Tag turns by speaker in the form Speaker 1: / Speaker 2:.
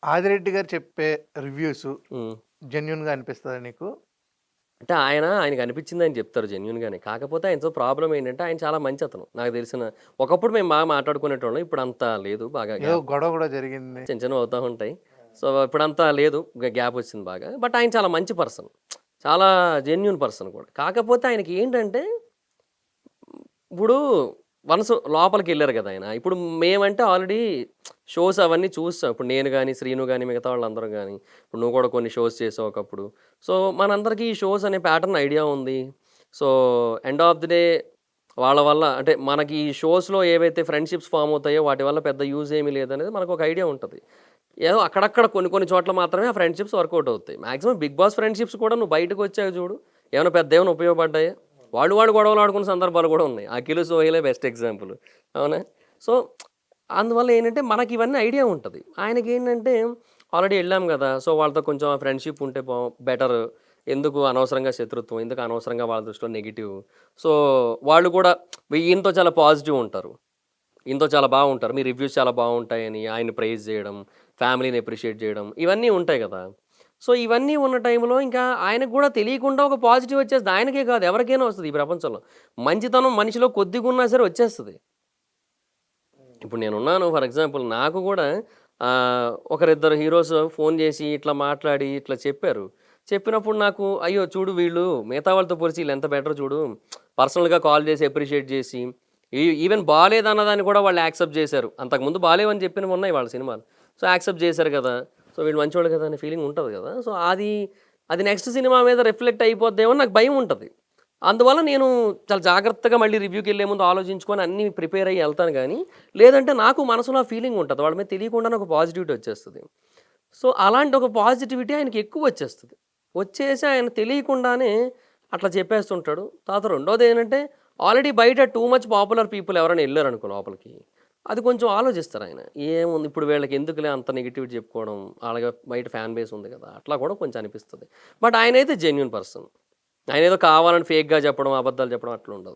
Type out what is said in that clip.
Speaker 1: ఆదిరెడ్డి గారు చెప్పే రివ్యూస్
Speaker 2: హ్మ్.
Speaker 1: జెన్యూన్‌గా అనిపిస్తదా నీకు?
Speaker 2: అంటే ఆయనకి అనిపించిందని చెప్తారు జెన్యూన్‌గానే. కాకపోతే ఆయనతో ప్రాబ్లమ్ ఏంటంటే ఆయన చాలా మంచతను. నాకు తెలిసిన ఒకప్పుడు మేము బాగా మాట్లాడుకునేటోళ్ళం. ఇప్పుడంత లేదు. బాగా
Speaker 1: ఏదో
Speaker 2: గ్యాప్
Speaker 1: గొడవ గూడా జరిగింది.
Speaker 2: చిన్న చిన్నవి అవుతా ఉంటాయి. సో, ఇప్పుడంతా లేదు. గ్యాప్ వచ్చింది బాగా. బట్ ఆయన చాలా మంచి పర్సన్. చాలా జెన్యూన్ పర్సన్ కూడా. కాకపోతే ఆయనకి ఏంటంటే ఇప్పుడు వన్స్ లోపలికెళ్లారు గదా ఆయన. ఇప్పుడు మేమంటే ఆల్రెడీ షోస్ అవన్నీ చూసాం. ఇప్పుడు నేను గాని, శ్రీను గాని, మిగతా వాళ్ళందరూ గాని, ఇప్పుడు నువ్వు కూడా కొన్ని షోస్ చేసావు ఒకప్పుడు. సో, మనందరికీ ఈ షోస్ అనే ప్యాటర్న్ ఐడియా ఉంది. So, end of the day వాళ్ళ వల్ల అంటే మనకి ఈ షోస్‌లో ఏవైతే ఫ్రెండ్‌షిప్స్ ఫార్మ్ అవుతాయో వాటి వల్ల పెద్ద యూజ్ ఏమీ లేదనేది మనకొక ఐడియా ఉంటది. ఏదో అక్కడక్కడ కొన్ని కొన్ని చోట్ల మాత్రమే ఆ ఫ్రెండ్‌షిప్స్ వర్కౌట్ అవుతాయి. మాక్సిమం 'బిగ్ బాస్' ఫ్రెండ్‌షిప్స్ కూడా నువ్వు బయటకొచ్చాక చూడు ఏమైనా ఉపయోగపడ్డాయా? వాళ్ళు గొడవలాడుకున్న సందర్భాలు గూడా ఉన్నాయి. 'అఖిల్', 'సోహెలే' బెస్ట్ ఎగ్జాంపుల్. అవునా? సో, అందువల్ల ఏంటంటే మనకివన్నీ ఐడియా ఉంటది. ఆయనకేంటంటే ఆల్రెడీ ఎళ్ళాం గదా! సో, వాళ్ళతో కొంచెం ఫ్రెండ్‌షిప్ ఉంటే బెటర్. ఎందుకు అనవసరంగా శత్రుత్వం, ఎందుకు అనవసరంగా వాళ్ళ దృష్టిలో నెగెటివ్. సో, వాళ్ళు కూడా ఈయనతో చాలా పాజిటివ్ ఉంటారు. ఈయనతో చాలా బాగుంటారు. మీ రివ్యూస్ చాలా బావుంటాయని ఆయన్ని ప్రైజ్ జేయడం, ఫ్యామిలీని అప్రిషియేట్ జేయడం ఇవన్నీ ఉంటాయి గదా! సో, ఇవన్నీ ఉన్న టైంలో ఇంకా ఆయనకు గూడా తెలియకుండా ఒక పాజిటివ్ వచ్చేస్తది. ఆయనకే కాదు ఎవరికైనా వస్తది ఈ ప్రపంచంలో. మంచితనం మనిషిలో కొద్దిగున్నా సరే వచ్చేస్తది. ఇప్పుడు నేనున్నాను ఫర్ ఎగ్జాంపుల్ నాకు గూడా ఒకరిద్దరు హీరోస్ ఫోను జేసి ఇట్లా మాట్లాడి ఇట్లా చెప్పారు. చెప్పినప్పుడు నాకు అయ్యో! చూడు వీళ్ళు మిగతా వాళ్ళతో పోలిసి ఈళ్ళెంత బెటర్ చూడు. పర్సనల్‌గా కాల్ జేసి అప్రిషియేట్ జేసి ఈవెన్ బాలేదన్నదాన్ని కూడా వాళ్ళు యాక్సెప్ట్ జేశారు. అంతకుముందు బాలేవని చెప్పినవున్నాయి వాళ్ళ సినిమాలు. సో, యాక్సెప్ట్ జేశారు గదా! సో, వీళ్ళు మంచోళ్ళు గదా! అనే ఫీలింగ్ ఉంటది గదా! సో, అది నెక్స్ట్ సినిమా మీద రిఫ్లెక్ట్ అయిపోద్దేమో అని నాకు భయం ఉంటది. అందువల్ల నేను చాలా జాగ్రత్తగా మళ్ళీ రివ్యూకెళ్ళే ముందు ఆలోచించుకొని అన్నీ ప్రిపేర్ అయ్యి ఎళ్తాను గానీ, లేదంటే నాకు మనసులో ఆ ఫీలింగ్ ఉంటది. వాళ్ళ మీద తెలియకుండానే ఒక పాజిటివిటీ వచ్చేస్తది. సో, అలాంటి ఒక పాజిటివిటీ ఆయనకి ఎక్కువొచ్చేస్తది. వచ్చేసి ఆయన తెలియకుండానే అట్లా చెప్పేస్తుంటాడు. తర్వాత రెండోదేంటంటే ఆల్రెడీ బయట టూ మచ్ పాపులర్ పీపుల్ ఎవరైనా ఎళ్లారనుకో లోపలికి, అది కొంచెం ఆలోచిస్తారాయన. ఏముంది ఇప్పుడు వీళ్ళకి ఎందుకులే అంత నెగెటివిటీ చెప్పుకోవడం, అలాగే బయట ఫ్యాన్ బేస్ ఉంది కదా! అట్లా కూడా కొంచెం అనిపిస్తది. బట్ ఆయనైతే జెన్యూన్ పర్సన్. ఆయనేదో కావాలని ఫేక్‌గా చెప్పడం, అబద్ధాలు చెప్పడం అట్లుండదు.